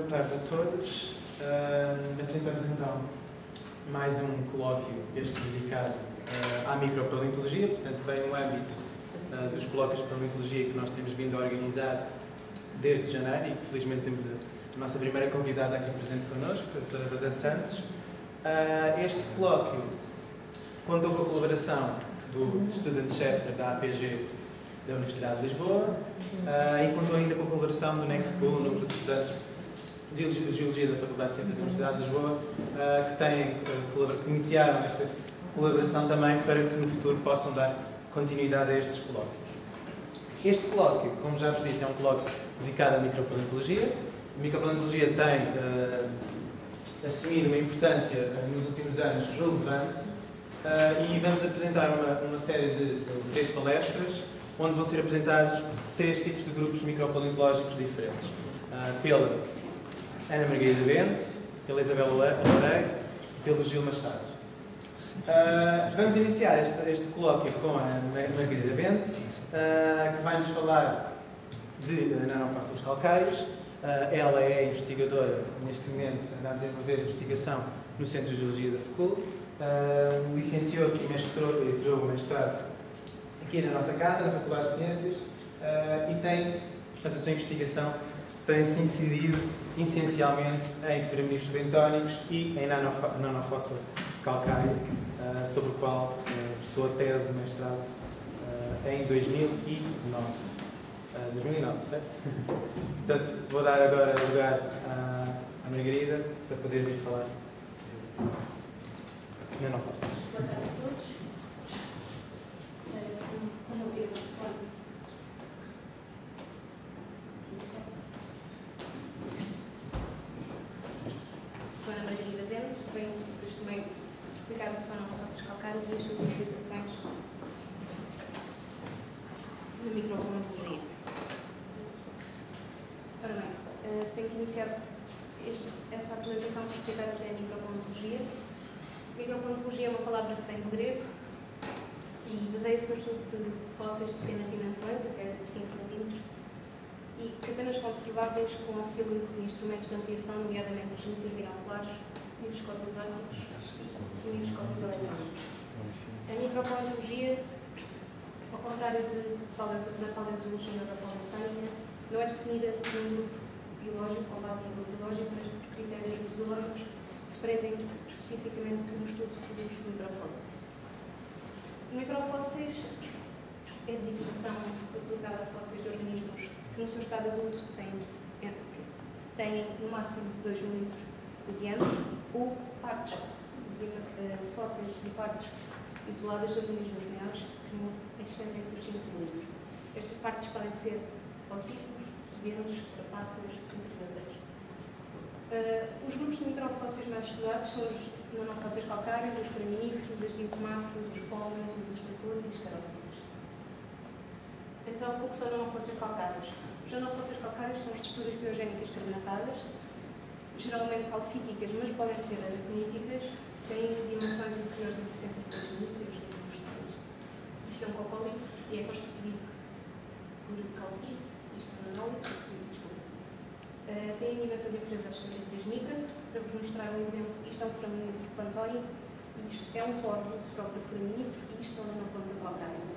tarde a todos. Apresentamos então mais um colóquio, este dedicado à micropaleontologia, portanto bem no âmbito dos colóquios de paleontologia que nós temos vindo a organizar desde janeiro e que felizmente temos a nossa primeira convidada aqui presente connosco, a doutora Roda Santos. Este colóquio contou com a colaboração do Student Chapter da APG da Universidade de Lisboa e contou ainda com a colaboração do NEC School, o núcleo de estudantes de Geologia da Faculdade de Ciências da Universidade de Lisboa, que iniciaram esta colaboração também para que no futuro possam dar continuidade a estes colóquios. Este colóquio, como já vos disse, é um colóquio dedicado à micropaleontologia. A micropaleontologia tem assumido uma importância nos últimos anos relevante e vamos apresentar uma série de 3 palestras onde vão ser apresentados 3 tipos de grupos micropaleontológicos diferentes. Pela Ana Margarida Bento, pela Isabela Loureiro e pelo Gil Machado. Vamos iniciar este colóquio com a Ana Margarida Bento, que vai-nos falar de nanofósseis calcários. Ela é investigadora, neste momento, anda a desenvolver investigação no Centro de Geologia da FCUL. Licenciou-se e tirou o mestrado aqui na nossa casa, na Faculdade de Ciências, e tem, portanto, a sua investigação tem-se incidido essencialmente em foraminíferos bentónicos e em nanofóssil calcário, sobre o qual cursou a tese de mestrado em 2009. 2009, certo? Portanto, vou dar agora lugar à Margarida para poder vir falar nanofósseis. Boa tarde a todos. Sou Ana Margarida Bento, venho por este meio explicar o que são nanofósseis calcários e as suas implicações na micropaleontologia. Ora bem, tenho que iniciar esta apresentação por explicar o que é a micropaleontologia. Micropaleontologia é uma palavra que vem do grego e baseia-se no estudo de fósseis de pequenas dimensões, até 5 cm, e que apenas são observáveis com auxílio de instrumentos de ampliação, nomeadamente as lentes binoculares, microscópios ópticos e microscópios ópticos. A micropaleontologia, ao contrário da paleozoologia ou da paleobotânica, não é definida por um grupo biológico, com base no grupo biológico, mas por critérios metodológicos que se prendem especificamente no estudo dos microfósseis. Microfósseis é a designação aplicada a fósseis de organismos que no seu estado adulto têm no máximo 2 milímetros de diâmetro ou fósseis de partes isoladas de organismos maiores que não excedem dos 5 milímetros. Estas partes podem ser ossículos, dentes, carapaças, entre outras. Os grupos de microfósseis mais estudados são os nanofósseis calcários, os foraminíferos, as diatomáceas, os póleos, os estatores e os carófitos. Então, o que são nanofósseis calcários? Os nanofósseis calcários são estruturas biogénicas carbonatadas, geralmente calcíticas, mas podem ser aracníticas, têm dimensões inferiores a 63 milímetros. Isto é um copólito e é constituído por calcite, isto é nanólito, tem dimensões inferiores a 63 micras. Para vos mostrar um exemplo, isto é um foraminífero plantónico, isto é um póreo do próprio foraminífero e isto é uma planta calcária.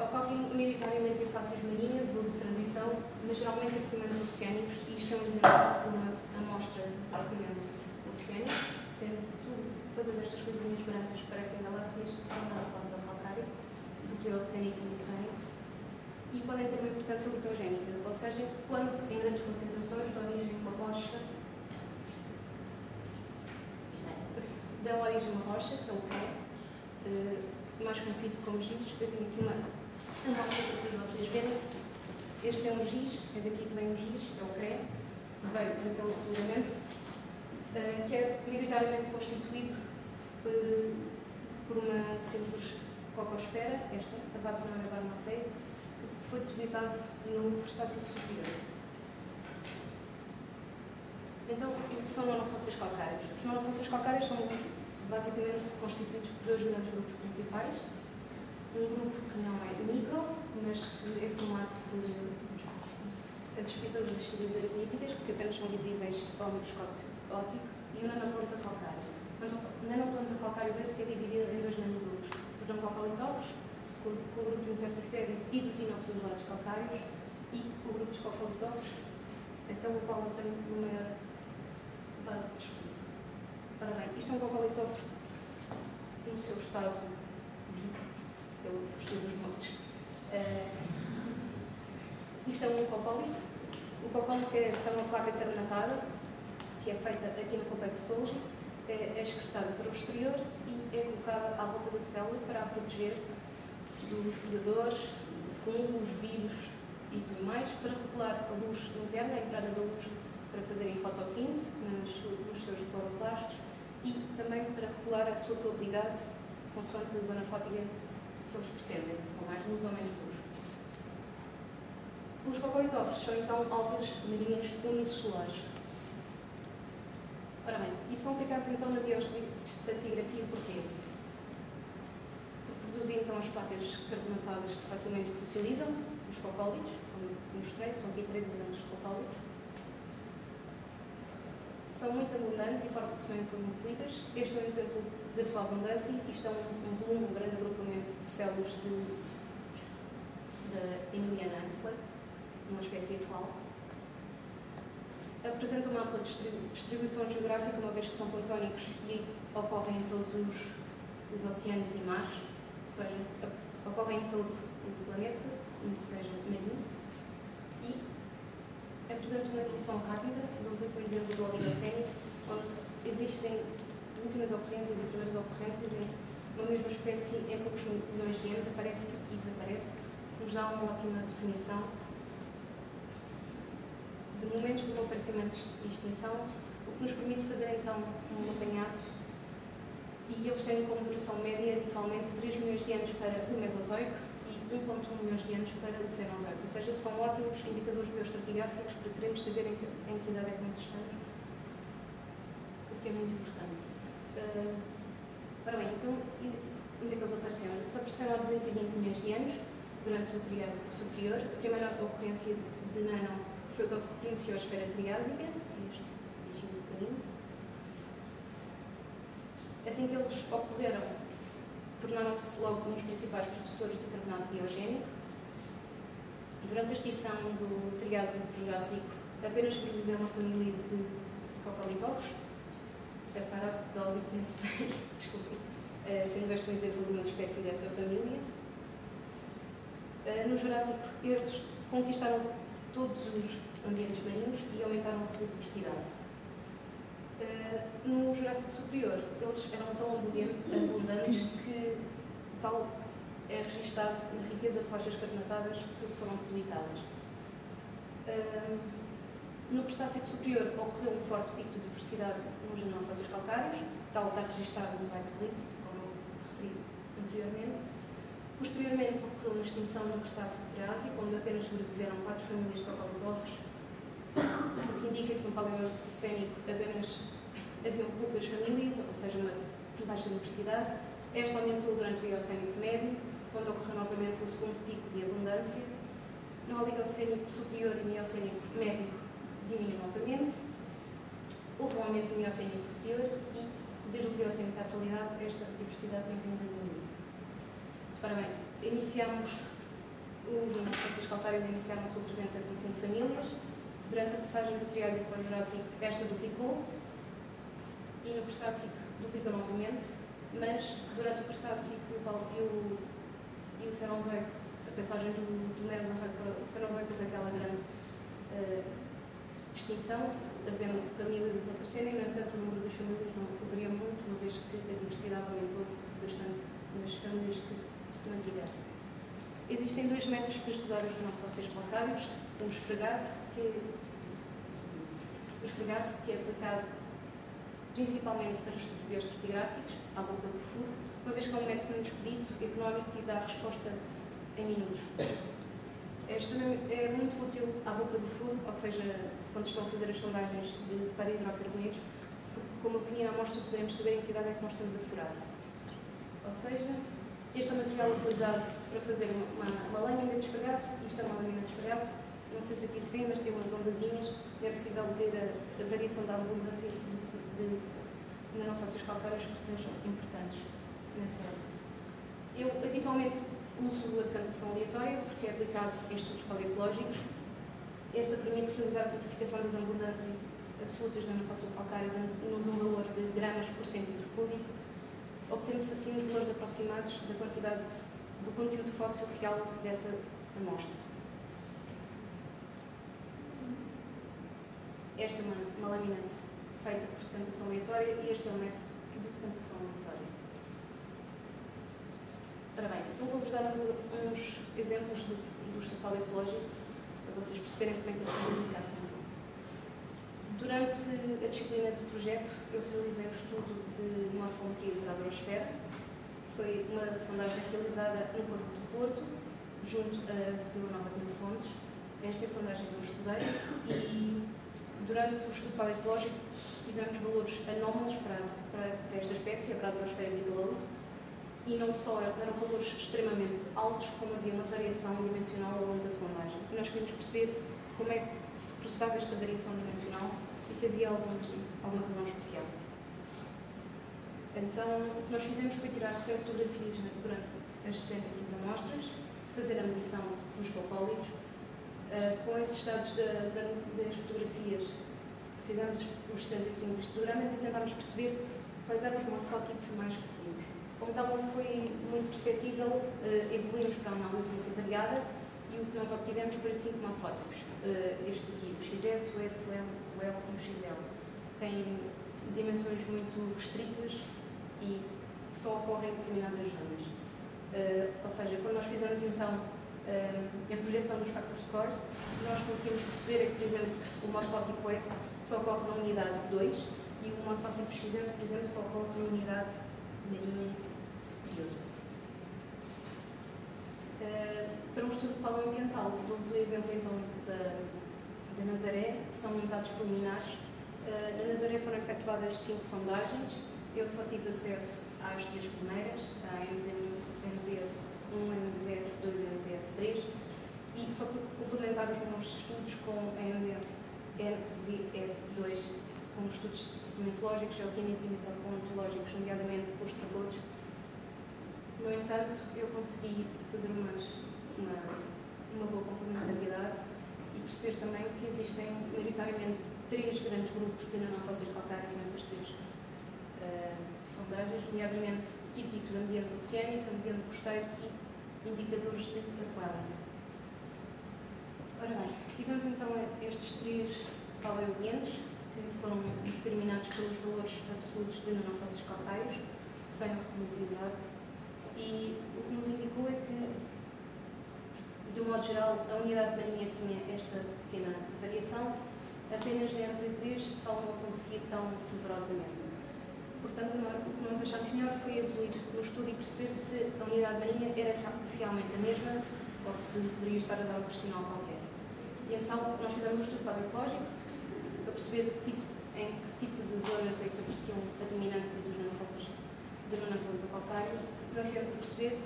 Ocorrem maioritariamente em fósseis marinhas ou de transição, mas geralmente em sedimentos oceânicos, e isto é um exemplo de uma amostra de sedimento oceânico, sendo todas estas coisinhas brancas que parecem galáxias são da planta calcária, do que é oceânico e mediterrâneo, e podem ter uma importância litogénica, ou seja, quando em grandes concentrações dão origem a uma rocha, dão origem a uma rocha, que é o pé, mais conhecido como giz. Eu tenho aqui uma amostra para vocês verem. Este é um giz, é daqui que vem o giz, é o cré, que veio daquele afloramento, que é maioritariamente constituído por uma simples cocosfera, esta, a Vatsonaria Barnacea, que foi depositado no crustáceo superior. Então, o que são nanofósseis calcários? Os nanofósseis calcários são basicamente constituídos por 2 grandes grupos principais. Um grupo que não é micro, mas que é formado por as estruturas areníticas, que apenas são visíveis ao microscópio óptico, e o nanoplanta calcário. O nanoplanta calcário que é dividido em dois nanogrupos: os nanococolitofos, com o grupo de incerticédios e dos dinofilolados calcários, e o grupo dos cocolitofos, então o qual tem uma maior base de estudo. Ora bem, isto é um cocolitofo no seu estado vivo, eu estudo os mortos. Isto é um cocólito. O cocólito tem uma placa carbonatada, que é feita aqui no complexo Golgi, é excretada para o exterior e é colocada à volta da célula para a proteger dos predadores, de fungos, vírus e tudo mais, para regular a luz interna, a entrada da luz para fazerem fotossíntese nos seus cloroplastos e também para regular a sua probabilidade, consoante a zona fótica que eles pretendem, com mais luz ou menos luz. Os cocolitofos são então algas marinhas unicelares. Ora bem, e são aplicados então na bioestratigrafia porquê? Produzem então as placas carbonatadas que facilmente fossilizam, os cocólitos, como mostrei, estão aqui 3 exemplos de cocólitos. São muito abundantes e fortemente nucleídas. Este é um exemplo da sua abundância. Isto é um grande agrupamento de células da Emiliana Ansler, uma espécie atual. Apresenta uma ampla distribuição geográfica, uma vez que são planctónicos e ocorrem em todos os oceanos e mares, ou seja, ocorrem em todo o planeta, que seja marinho, e apresenta uma evolução rápida, dou-vos aqui o exemplo do Oligoceno, onde existem últimas ocorrências e primeiras ocorrências em uma mesma espécie em poucos milhões de anos, aparece e desaparece, nos dá uma ótima definição de momentos de aparecimento e extinção, o que nos permite fazer então um apanhado, e eles têm como duração média habitualmente 3 milhões de anos para o Mesozoico e 1,1 milhões de anos para o Cenozoico, ou seja, são ótimos indicadores bioestratigráficos para queremos saber em que idade é que nós estamos, o que é muito importante. Ora bem, então, onde é que eles apareceram? Eles apareceram há 220 milhões de anos, durante o Triássico Superior. A primeira ocorrência de nano foi o que iniciou a esfera triásica, este bichinho pequenino. Assim que eles ocorreram, tornaram-se logo um dos principais produtores de carbonato biogénico. Durante a extinção do Triásico-Jurássico, apenas sobreviveu uma família de cocolitofos, a Parapodolidaceae, desculpem, sendo este um exemplo de uma espécie dessa família. No Jurássico, eles conquistaram todos os ambientes marinhos e aumentaram a sua diversidade. No Jurássico Superior, eles eram tão abundantes que tal é registado na riqueza de rochas carbonatadas que foram depositadas. No Cretácico Superior ocorreu um forte pico de diversidade nos anelfósseis calcários, tal está registado nos White Cliffs, como referi anteriormente. Posteriormente ocorreu uma extinção no Cretácico Triásico, onde apenas sobreviveram 4 famílias de cocolitofos, o que indica que no Paleocénico apenas haviam poucas famílias, ou seja, uma baixa diversidade. Esta aumentou durante o Eocénico Médio, quando ocorreu novamente o segundo pico de abundância. No Oligocénico Superior e Miocénico Médio diminuiu novamente. Houve um aumento no Miocénico Superior e, desde o Pliocénico à atualidade, esta diversidade tem vindo a diminuir. Ora bem, os anelfósseis calcários iniciaram a sua presença com 5 famílias. Durante a passagem do Triásico para o Jurássico, esta duplicou, e no Cretácico duplicou novamente, mas durante o Cretácico e o Cenozoico, a passagem do Mesozoico para o Cenozoico, houve aquela grande extinção, havendo famílias a desaparecerem. No entanto, o número das famílias não varia muito, uma vez que a diversidade aumentou bastante nas famílias que se mantiveram. Existem 2 métodos para estudar os anelfósseis calcários: o esfregaço, que é aplicado principalmente para estudos bioestratigráficos, à boca do furo, uma vez que é um método muito expedito, económico e dá resposta em minutos. Este é muito útil à boca do furo, ou seja, quando estão a fazer as sondagens para hidrocarbonetos, porque com uma pequena amostra poderemos saber em que idade é que nós estamos a furar. Ou seja, este é o material utilizado para fazer uma lâmina de esfregaço, isto é uma lâmina de esfregaço, não sei se aqui se vê, mas tem umas ondazinhas, é possível ver a variação da abundância de nanofósseis calcários que sejam importantes nessa área. Eu habitualmente uso a decantação aleatória porque é aplicado em estudos paleoecológicos. Esta permite realizar a quantificação das abundâncias absolutas de nanofóssil calcário dando-nos um valor de gramas por centímetro cúbico, obtendo-se assim os valores aproximados da quantidade do conteúdo fóssil real dessa amostra. Esta é uma lâmina feita por decantação aleatória e este é o método de decantação aleatória. Ora bem, então vou-vos dar uns exemplos do estudo paleoecológico para vocês perceberem como é que eles são indicados. Durante a disciplina de projeto, eu realizei um estudo de morfometria da hidrosfera. Foi uma sondagem realizada no Porto do Porto, junto a Vila Nova de Mil Fontes. Esta é a sondagem que eu estudei e durante o estudo paleoecológico tivemos valores anómalos para esta espécie, a Bradorosfera bicolor, e não só eram valores extremamente altos, como havia uma variação dimensional ao longo da sondagem. E nós queríamos perceber como é que se processava esta variação dimensional e se havia alguma razão especial. Então, o que nós fizemos foi tirar 100 fotografias durante as 65 amostras, fazer a medição dos copólitos. Com esses dados das fotografias, fizemos os 65 histogramas e tentámos perceber quais eram os morfótipos mais comuns. Como tal, não foi muito perceptível, evoluímos para uma análise multivariada e o que nós obtivemos foi 5 morfótipos. Estes aqui, o XS, o S, o L e o XL. Têm dimensões muito restritas e só ocorrem em determinadas zonas. Ou seja, quando nós fizemos então a projeção dos factor scores, nós conseguimos perceber que, por exemplo, o morfótipo S só ocorre na unidade 2 e o morfótipo XS, por exemplo, só ocorre na unidade marinha superior. Para um estudo paleoambiental, dou-vos o exemplo então da Nazaré, são dados preliminares. Na Nazaré foram efetuadas 5 sondagens, eu só tive acesso às 3 primeiras, à MZS1, MZS2 e MZS3, e só para complementar os meus estudos com a MZS2, com estudos sedimentológicos, geoquímicos e microbiológicos, nomeadamente os tragotos. No entanto, eu consegui fazer uma boa complementariedade e perceber também que existem, maioritariamente, 3 grandes grupos de nanofósseis calcários nessas 3 sondagens, nomeadamente típicos de ambiente oceânico, ambiente costeiro e indicadores de aquário. Ora bem, tivemos então estes 3 paleoambientes que foram determinados pelos valores absolutos de nanofósseis calcários, sem recomendabilidade, e o que nos indicou é que, de um modo geral, a unidade marinha tinha esta pequena variação, apenas na MZ3 tal não acontecia tão fervorosamente. Portanto, o que nós achamos melhor foi evoluir no estudo e perceber se a unidade marinha era realmente a mesma ou se poderia estar a dar outro sinal qualquer. E então, nós fizemos um estudo paleoecológico para perceber em que tipo de zonas é que apareciam a dominância dos nanofósseis de nanopolta calcário. O que nós viemos a perceber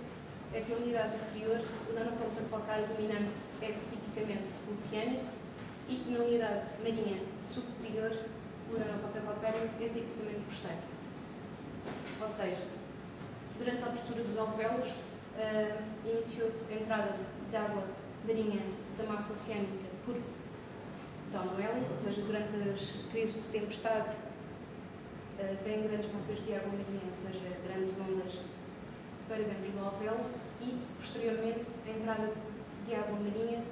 é que a unidade inferior, o nanopolta calcário dominante é tipicamente oceânico e que na unidade marinha superior, o nanopolta calcário é tipicamente costeiro. Ou seja, durante a abertura dos alvéolos, iniciou-se a entrada de água marinha da massa oceânica por downwelling, ou seja, durante as crises de tempestade, vêm grandes massas de água marinha, ou seja, grandes ondas para dentro do alvéolo, e posteriormente a entrada de água marinha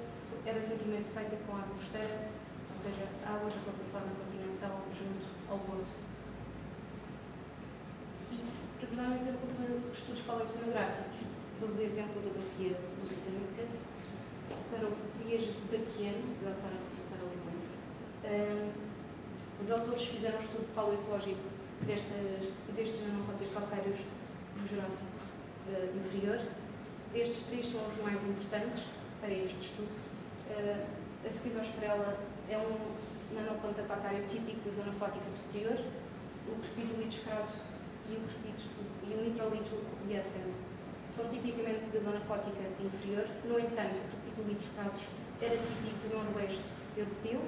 era simplesmente feita com água costeira, ou seja, água da plataforma continental junto ao ponto. E, para dar um exemplo de estudos paleoceanográficos, dou-vos o exemplo da bacia do Lusitano para o Riacho Baquiano, exatamente para o Limense. Os autores fizeram um estudo paleoecológico destes nanofósseis calcários do Jurássico inferior. Estes 3 são os mais importantes para este estudo. A Schizosferella é um nanoplanta calcário típico da zona fótica superior. O Crepidolito escaso e o Nitrolito liaceno são tipicamente da zona fótica inferior. No entanto, o Crepidolito escasos era típico do noroeste europeu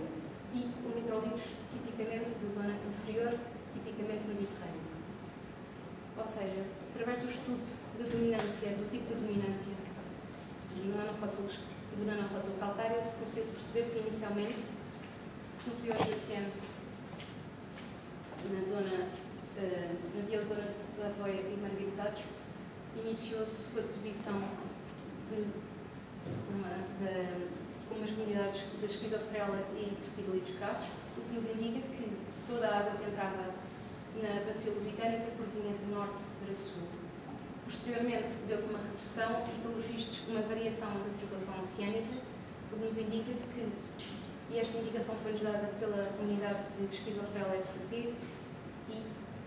e o meteoritos tipicamente da zona inferior, tipicamente mediterrânea. Ou seja, através do estudo da dominância, do tipo de dominância do nanofóssil calcário, conseguiu-se perceber que inicialmente no Plioceno, na biozona da Avoia e Margaritados, iniciou-se a deposição com umas comunidades da esquizofrela e tripidolitos crassos, o que nos indica que toda a água que entrava na bacia lusitânica provinha de norte para sul. Posteriormente, deu-se uma regressão e, pelos vistos, uma variação da circulação oceânica, o que nos indica que, e esta indicação foi-nos dada pela comunidade de esquizofrela STT e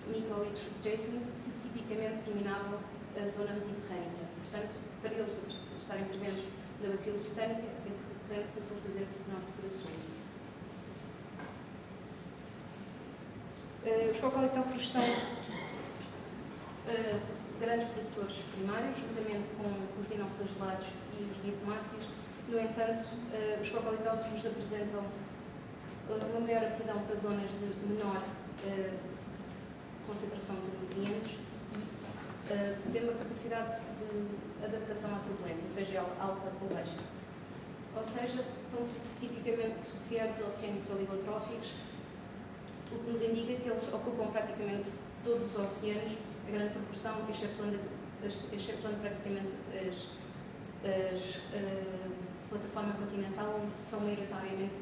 microlitos adjacent, que tipicamente dominavam a zona mediterrânea. Portanto, para eles estarem presentes na bacia lusitânica, o terreno passou a fazer-se de norte para sul. Os cocolitófilos são grandes produtores primários, juntamente com os dinoflagelados e os diatomáceos. No entanto, os cocolitófilos apresentam uma maior aptidão para zonas de menor concentração de nutrientes e têm uma capacidade de adaptação à turbulência, seja alta ou baixa. Ou seja, estão tipicamente associados a oceânicos oligotróficos, o que nos indica que eles ocupam praticamente todos os oceanos, a grande proporção, exceptuando praticamente as plataforma continental, onde são maioritariamente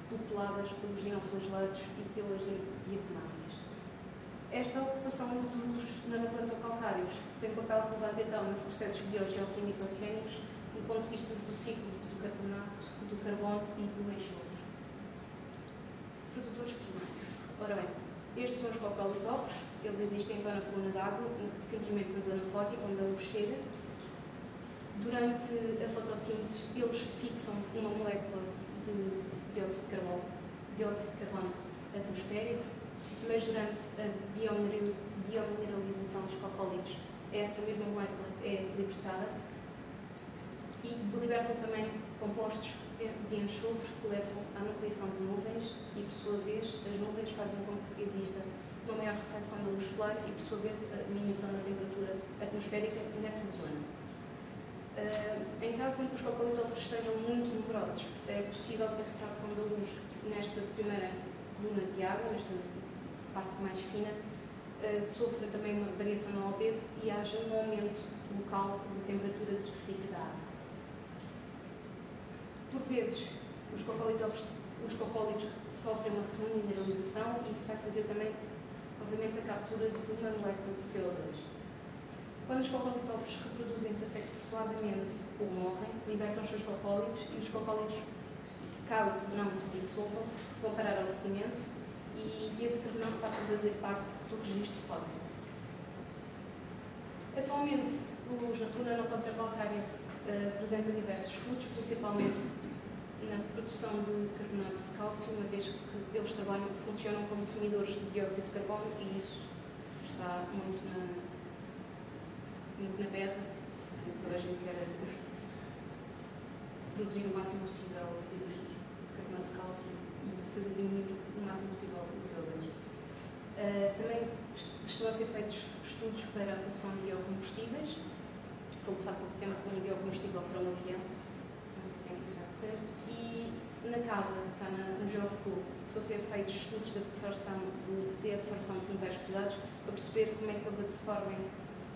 populadas pelos dinoflagelados e pelas diatomáceas. Esta ocupação dos nanoplantocalcários tem um papel relevante então nos processos biogeoquímicos oceânicos do ponto de vista do ciclo do carbonato, do carbono e do enxofre. Produtores primários. Ora bem, estes são os cocolitófilos, eles existem então na coluna d'água, simplesmente na zona fótica, onde a luz chega. Durante a fotossíntese, eles fixam uma molécula de dióxido de carbono atmosférico, mas durante a biomineralização dos cocólitos, essa mesma molécula é libertada e libertam também compostos de enxofre que levam à nucleação de nuvens e, por sua vez, as nuvens fazem com que exista uma maior reflexão da luz solar e, por sua vez, a diminuição da temperatura atmosférica nessa zona. Em caso em que os cocolitófilos sejam muito numerosos, é possível que a refração da luz nesta primeira coluna de água, nesta parte mais fina, sofra também uma variação no albedo e haja um aumento local de temperatura de superfície da água. Por vezes, os cocólitos sofrem uma remineralização e isso vai fazer também, obviamente, a captura de uma molécula de CO2. Quando os cocolitófilos reproduzem-se assexuadamente ou morrem, libertam os seus cocólitos e os cocólitos, caso não se dissolvam, vão parar ao sedimento e esse carbonato passa a fazer parte do registro fóssil. Atualmente, o nanoplanta calcária apresenta diversos frutos, principalmente na produção de carbonato de cálcio, uma vez que eles funcionam como sumidores de dióxido de carbono e isso está muito na berra. Toda a gente quer produzir o máximo possível de carbonato de cálcio e fazer diminuir o máximo possível o CO2. Também estão a ser feitos estudos para a produção de biocombustíveis. Falou-se há pouco tempo um biocombustível para um avião, não sei como é que isso vai ocorrer. E na casa, cá no Geofoco, estão a ser feitos estudos de absorção de metais pesados para perceber como é que eles absorvem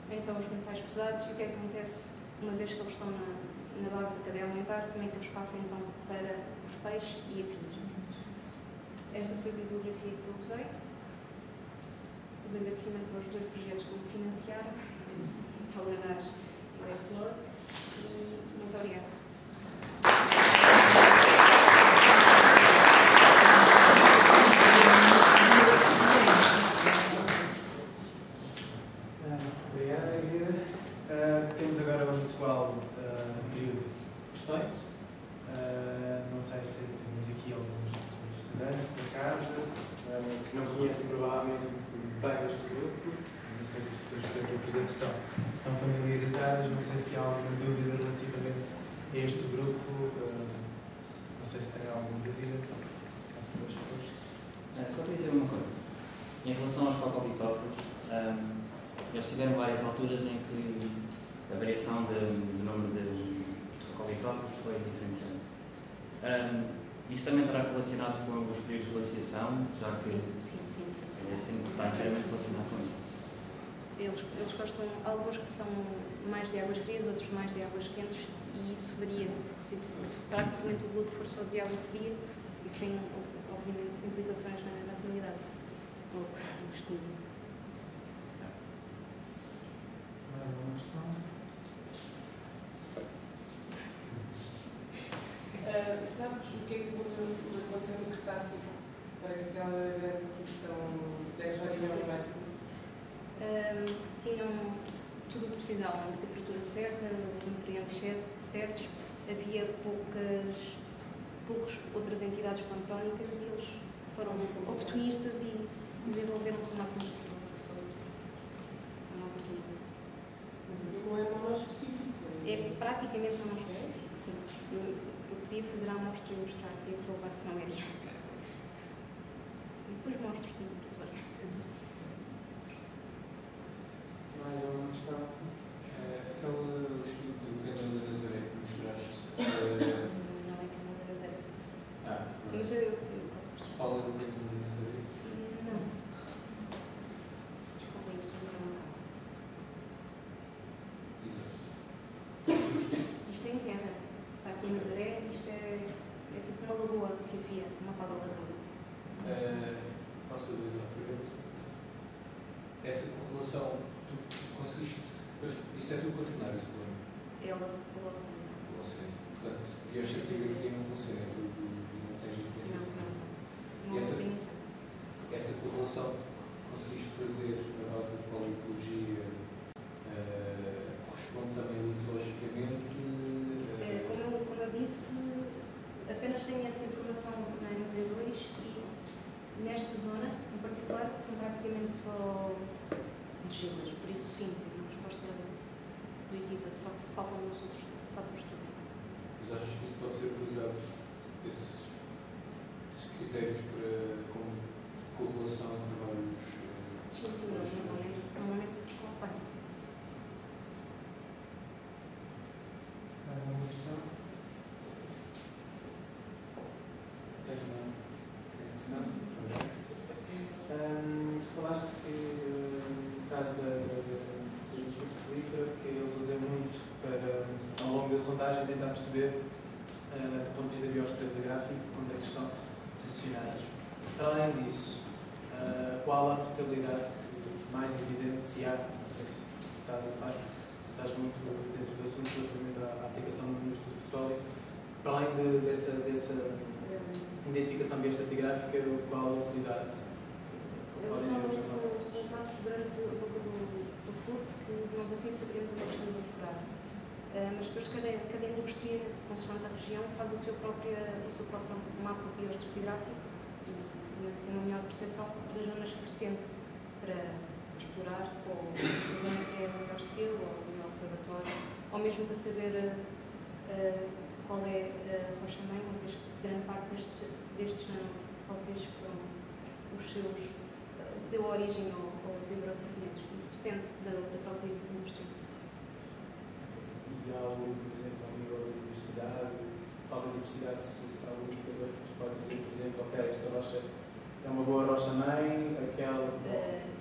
então os metais pesados e o que é que acontece uma vez que eles estão na base da cadeia alimentar, como é que eles passam então para os peixes e afins. Esta foi a bibliografia que eu usei. Os agradecimentos aos dois projetos que me financiaram, ao Leonardo e ao Estelor, e muito obrigada. Temos agora um ritual período de questões. Não sei se temos aqui alguns estudantes da casa que não conhecem provavelmente bem este grupo. Não sei se as pessoas que estão aqui presentes estão familiarizadas. Não sei se há alguma dúvida relativamente este grupo. Não sei se tem alguma dúvida. Só queria dizer uma coisa. Em relação aos cocobitófilos, eles tiveram várias alturas em que a variação do número de cocobitófilos foi diferenciada. Isto também estará relacionado com os períodos de glaciação, já que Sim. está inteiramente relacionado com isso. Eles gostam, alguns que são mais de águas frias, outros mais de águas quentes, e isso varia. Se praticamente o grupo for só de água fria, isso tem, obviamente, implicações na comunidade. Ou nos comunidades. Mais alguma questão? Sabes o que é que aconteceu no Cretácico para que aquela grande produção de 10 horas e meia? Tinham tudo o que precisavam, a temperatura certa, os nutrientes certos, havia poucas outras entidades planctónicas e eles foram oportunistas e desenvolveram-se o máximo possível. Só isso. Uma oportunidade. Mas não é monospecífico. É praticamente monospecífico, sim. Eu podia fazer a amostra e mostrar que esse levar se não era. E depois mostro tudo. Mais alguma questão? Aquele estudo do Canal da Nazaré que mostraste. Não é que não deve dizer. Mas eu posso mostrar. Qual é o Canal da Nazaré? Não. Desculpa, isto não é. Exato. Isto é em terra. Está aqui em Nazaré, isto é tipo uma lagoa que havia, uma pá da lagoa. Posso dizer à frente? Essa correlação, tu conseguiste. Isso é tudo quaternário, suponho. É o Lossano. Portanto, e a estratigrafia não funciona, tu não tens evidência. Não, assim. Essa correlação conseguiste fazer na base da polipologia corresponde também litologicamente. Como eu disse, apenas tenho essa informação na MZ2 e nesta zona, em particular, são praticamente só argilas, por isso sim, tenho uma resposta positiva, só que faltam os outros fatores todos. Mas achas que isso pode ser utilizado, esses critérios, como correlação entre vários. Sim, normalmente acompanho. Mais alguma questão? Tem questão? Tu falaste que, no caso do estudo prolífero, que eles usam muito para, ao longo da sondagem, tentar perceber, do ponto de vista bioestratigráfico, onde é que estão posicionados. Para além disso, qual a rotabilidade mais evidente se há? Não sei se estás a par, se estás muito dentro do assunto relativamente à aplicação no estudo de petróleo. Para além dessa identificação bioestratigráfica, qual a utilidade? Normalmente são usados durante a boca do furo, porque nós assim saberemos onde é que estamos a furar. Mas depois cada indústria, consoante a região, faz o seu próprio mapa bioestratigráfico e tem uma melhor percepção das zonas que pretende para explorar, ou a zona que é o melhor selo, ou o melhor reservatório, ou mesmo para saber qual é a rocha-mãe, uma vez que grande parte destes nanofósseis foram os seus, deu origem aos hidrocarbonetos. Isso depende da própria indústria. E há algo, por exemplo, ao nível da diversidade, fala de diversidade, se há algum indicador que nos pode dizer, por exemplo, ok, esta rocha é uma boa rocha-mãe, aquela.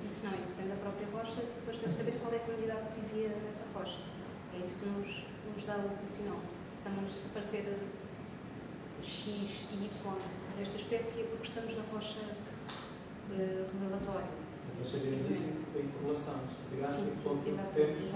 Isso depende da própria rocha, depois temos de saber qual é a comunidade que vivia nessa rocha. É isso que nos dá o sinal. Se aparecer X e Y desta espécie é porque estamos na rocha reservatória. Nós sabemos isso em correlação, se Sim, temos. exatamente.